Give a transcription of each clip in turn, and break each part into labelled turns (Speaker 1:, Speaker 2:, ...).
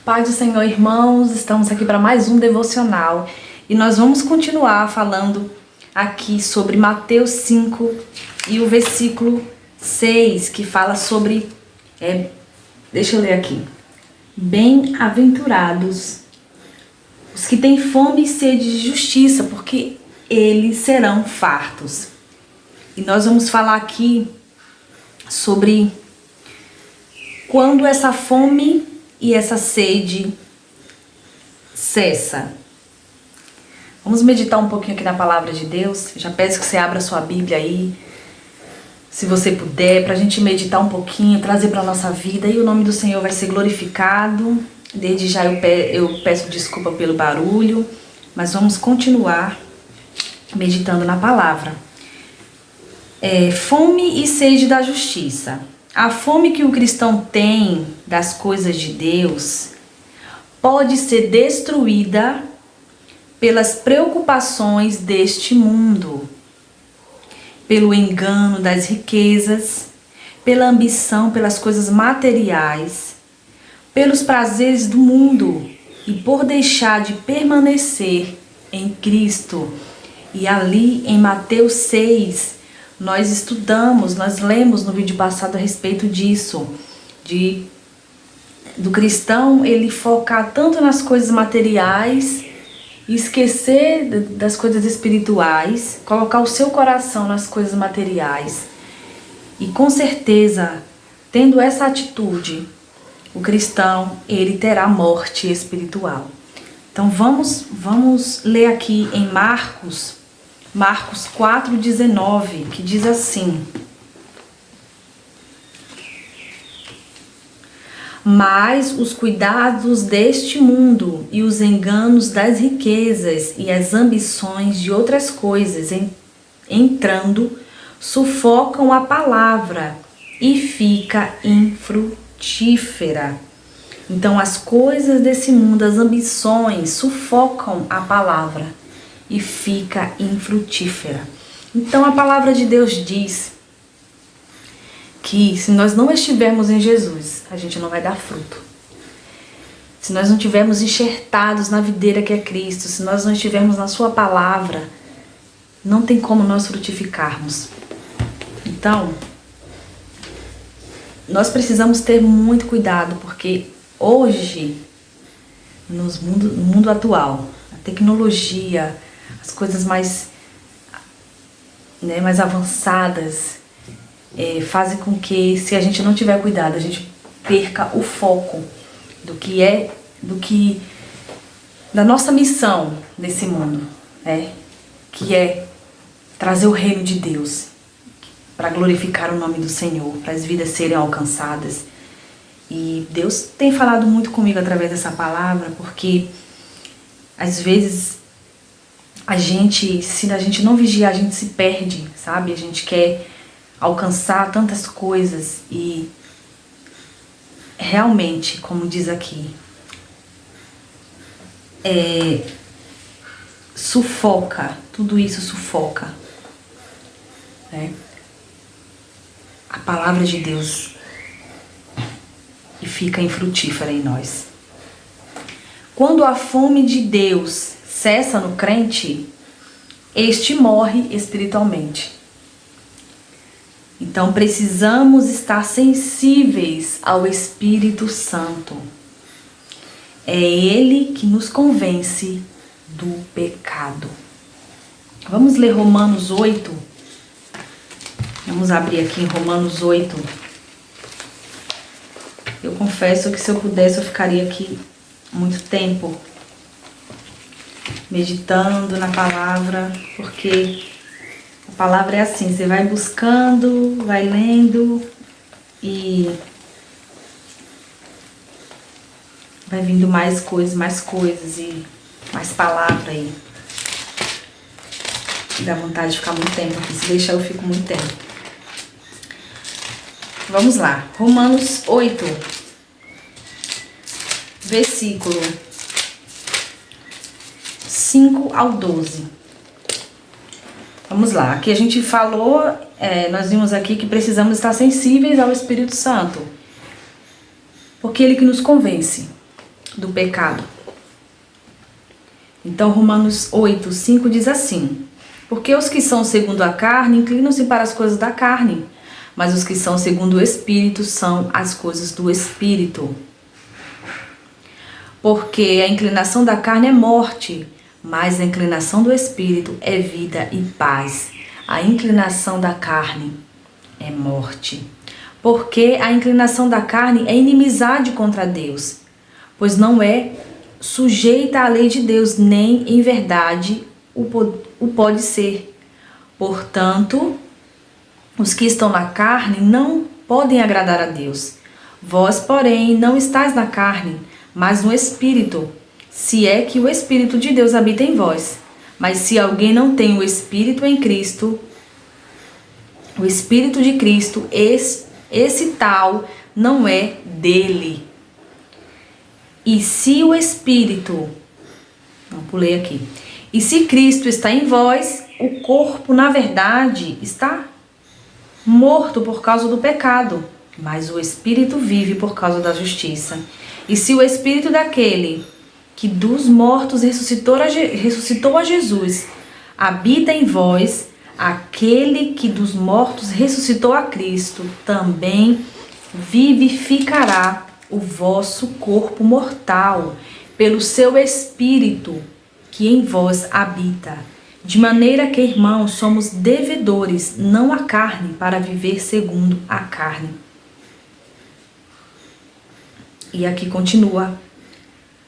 Speaker 1: Paz do Senhor, irmãos, estamos aqui para mais um devocional e nós vamos continuar falando aqui sobre Mateus 5 e o versículo 6, que fala sobre, deixa eu ler aqui, bem-aventurados os que têm fome e sede de justiça, porque eles serão fartos. E nós vamos falar aqui sobre quando essa fome e essa sede cessa. Vamos meditar um pouquinho aqui na palavra de Deus. Já peço que você abra sua Bíblia aí, se você puder, para a gente meditar um pouquinho, trazer para a nossa vida, e o nome do Senhor vai ser glorificado. Desde já eu peço desculpa pelo barulho, mas vamos continuar meditando na palavra. Fome e sede da justiça. A fome que o cristão tem das coisas de Deus pode ser destruída pelas preocupações deste mundo, pelo engano das riquezas, pela ambição pelas coisas materiais, pelos prazeres do mundo e por deixar de permanecer em Cristo. E ali em Mateus 6, nós lemos no vídeo passado a respeito disso, do cristão ele focar tanto nas coisas materiais e esquecer das coisas espirituais, colocar o seu coração nas coisas materiais. E com certeza, tendo essa atitude, o cristão, ele terá morte espiritual. Então vamos ler aqui em Marcos 4,19, que diz assim: mas os cuidados deste mundo e os enganos das riquezas e as ambições de outras coisas entrando, sufocam a palavra e fica infrutífera. Então as coisas desse mundo, as ambições, sufocam a palavra e fica infrutífera. Então a palavra de Deus diz que se nós não estivermos em Jesus, a gente não vai dar fruto. Se nós não estivermos enxertados na videira que é Cristo, se nós não estivermos na sua palavra, não tem como nós frutificarmos. Então, nós precisamos ter muito cuidado, porque hoje, no mundo atual, a tecnologia, as coisas mais avançadas, fazem com que, se a gente não tiver cuidado, a gente perca o foco da nossa missão nesse mundo, que é trazer o reino de Deus para glorificar o nome do Senhor, para as vidas serem alcançadas. E Deus tem falado muito comigo através dessa palavra, porque às vezes se a gente não vigiar, a gente se perde, sabe? A gente quer alcançar tantas coisas e realmente, como diz aqui, tudo isso sufoca, a palavra de Deus e fica infrutífera em nós. Quando a fome de Deus cessa no crente, este morre espiritualmente. Então precisamos estar sensíveis ao Espírito Santo. É Ele que nos convence do pecado. Vamos ler Romanos 8. Vamos abrir aqui em Romanos 8. Eu confesso que se eu pudesse eu ficaria aqui muito tempo meditando na palavra, porque a palavra é assim, você vai buscando, vai lendo e vai vindo mais coisas e mais palavra aí. Dá vontade de ficar muito tempo aqui, se deixar eu fico muito tempo. Vamos lá, Romanos 8, versículo 5 ao 12. Vamos lá, aqui a gente falou, nós vimos aqui que precisamos estar sensíveis ao Espírito Santo, porque Ele que nos convence. do pecado. Então, Romanos 8:5 diz assim: porque os que são segundo a carne inclinam-se para as coisas da carne, mas os que são segundo o Espírito são as coisas do Espírito. Porque a inclinação da carne é morte, mas a inclinação do Espírito é vida e paz. A inclinação da carne é morte. Porque a inclinação da carne é inimizade contra Deus, pois não é sujeita à lei de Deus, nem em verdade o pode ser. Portanto, os que estão na carne não podem agradar a Deus. Vós, porém, não estáis na carne, mas no Espírito, se é que o Espírito de Deus habita em vós. Mas se alguém não tem o Espírito em Cristo, o Espírito de Cristo, esse tal não é dele. E se o Espírito... Não, pulei aqui. E se Cristo está em vós, o corpo, na verdade, está morto por causa do pecado, mas o Espírito vive por causa da justiça. E se o Espírito daquele que dos mortos ressuscitou a Jesus habita em vós, aquele que dos mortos ressuscitou a Cristo também vivificará o vosso corpo mortal pelo seu Espírito que em vós habita. De maneira que, irmãos, somos devedores, não à carne, para viver segundo a carne. E aqui continua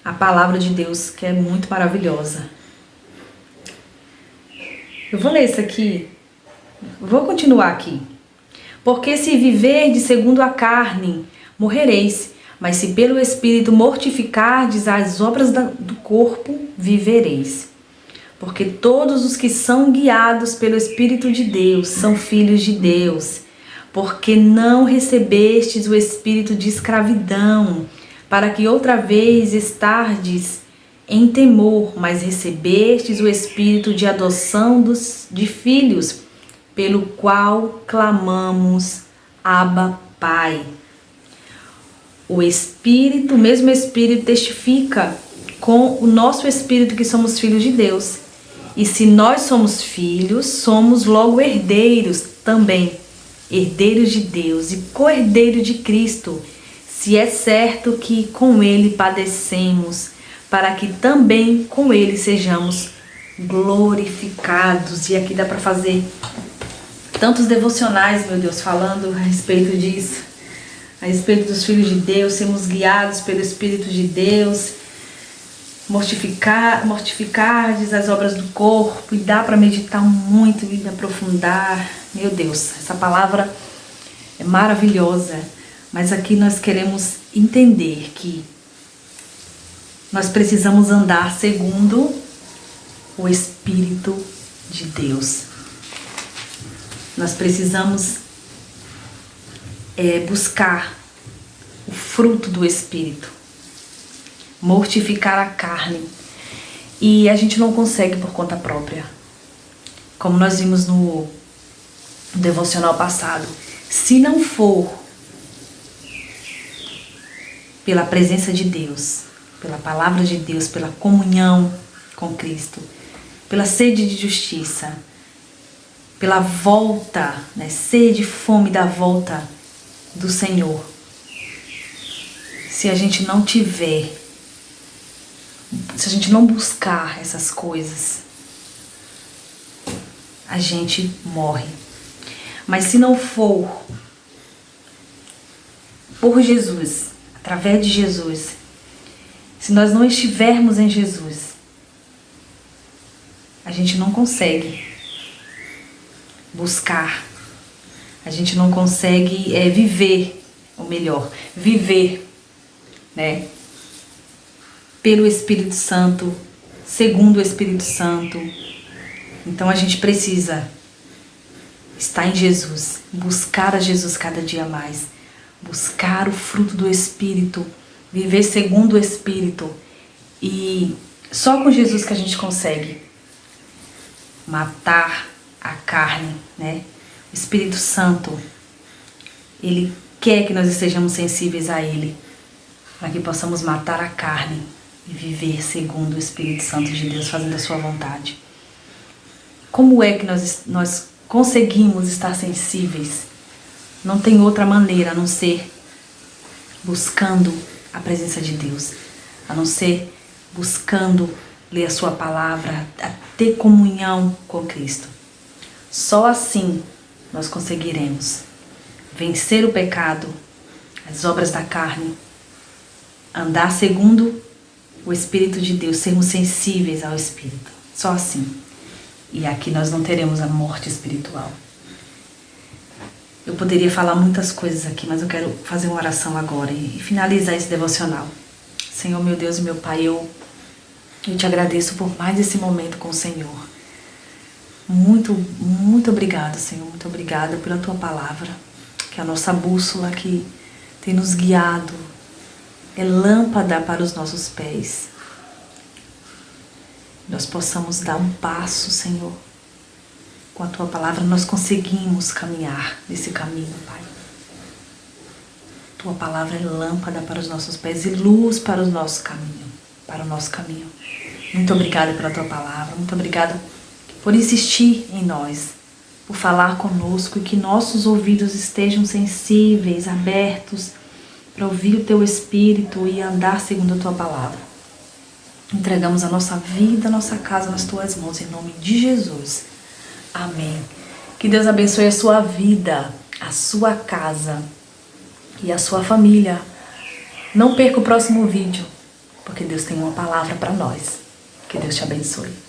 Speaker 1: a palavra de Deus, que é muito maravilhosa. Eu vou ler isso aqui, vou continuar aqui. Porque se viverdes segundo a carne, morrereis, mas se pelo Espírito mortificardes as obras do corpo, vivereis. Porque todos os que são guiados pelo Espírito de Deus são filhos de Deus. Porque não recebestes o espírito de escravidão, para que outra vez estardes em temor, mas recebestes o espírito de adoção de filhos, pelo qual clamamos, Abba, Pai. O Espírito, o mesmo Espírito, testifica com o nosso Espírito que somos filhos de Deus. E se nós somos filhos, somos logo herdeiros também, herdeiros de Deus e co-herdeiros de Cristo, se é certo que com Ele padecemos, para que também com Ele sejamos glorificados. E aqui dá para fazer tantos devocionais, meu Deus, falando a respeito disso, a respeito dos filhos de Deus, sermos guiados pelo Espírito de Deus, mortificardes as obras do corpo, e dá para meditar muito e aprofundar. Meu Deus, essa palavra é maravilhosa, mas aqui nós queremos entender que nós precisamos andar segundo o Espírito de Deus. Nós precisamos buscar o fruto do Espírito, mortificar a carne, e a gente não consegue por conta própria, como nós vimos no devocional passado. Se não for pela presença de Deus, pela palavra de Deus, pela comunhão com Cristo, pela sede de justiça, pela volta, sede e fome da volta do Senhor, se a gente não tiver, se a gente não buscar essas coisas, a gente morre. Mas se não for por Jesus, através de Jesus, se nós não estivermos em Jesus, a gente não consegue buscar, a gente não consegue viver, ou melhor, viver, pelo Espírito Santo, segundo o Espírito Santo. Então a gente precisa estar em Jesus, buscar a Jesus cada dia mais, buscar o fruto do Espírito, viver segundo o Espírito. E só com Jesus que a gente consegue matar a carne, O Espírito Santo, Ele quer que nós estejamos sensíveis a Ele. para que possamos matar a carne e viver segundo o Espírito Santo de Deus, fazendo a sua vontade. Como é que nós conseguimos estar sensíveis? Não tem outra maneira a não ser buscando a presença de Deus, a não ser buscando ler a sua palavra, a ter comunhão com Cristo. Só assim nós conseguiremos vencer o pecado, as obras da carne, andar segundo o Espírito de Deus, sermos sensíveis ao Espírito. Só assim. E aqui nós não teremos a morte espiritual. Eu poderia falar muitas coisas aqui, mas eu quero fazer uma oração agora e finalizar esse devocional. Senhor, meu Deus e meu Pai, eu te agradeço por mais esse momento com o Senhor. Muito, muito obrigado, Senhor. Muito obrigada pela Tua palavra, que é a nossa bússola que tem nos guiado, é lâmpada para os nossos pés. Nós possamos dar um passo, Senhor. Com a Tua palavra nós conseguimos caminhar nesse caminho, Pai. Tua palavra é lâmpada para os nossos pés e luz para o nosso caminho. Muito obrigada pela Tua palavra, muito obrigada por insistir em nós, por falar conosco e que nossos ouvidos estejam sensíveis, abertos para ouvir o Teu Espírito e andar segundo a Tua palavra. Entregamos a nossa vida, a nossa casa nas Tuas mãos, em nome de Jesus. Amém. Que Deus abençoe a sua vida, a sua casa e a sua família. Não perca o próximo vídeo, porque Deus tem uma palavra para nós. Que Deus te abençoe.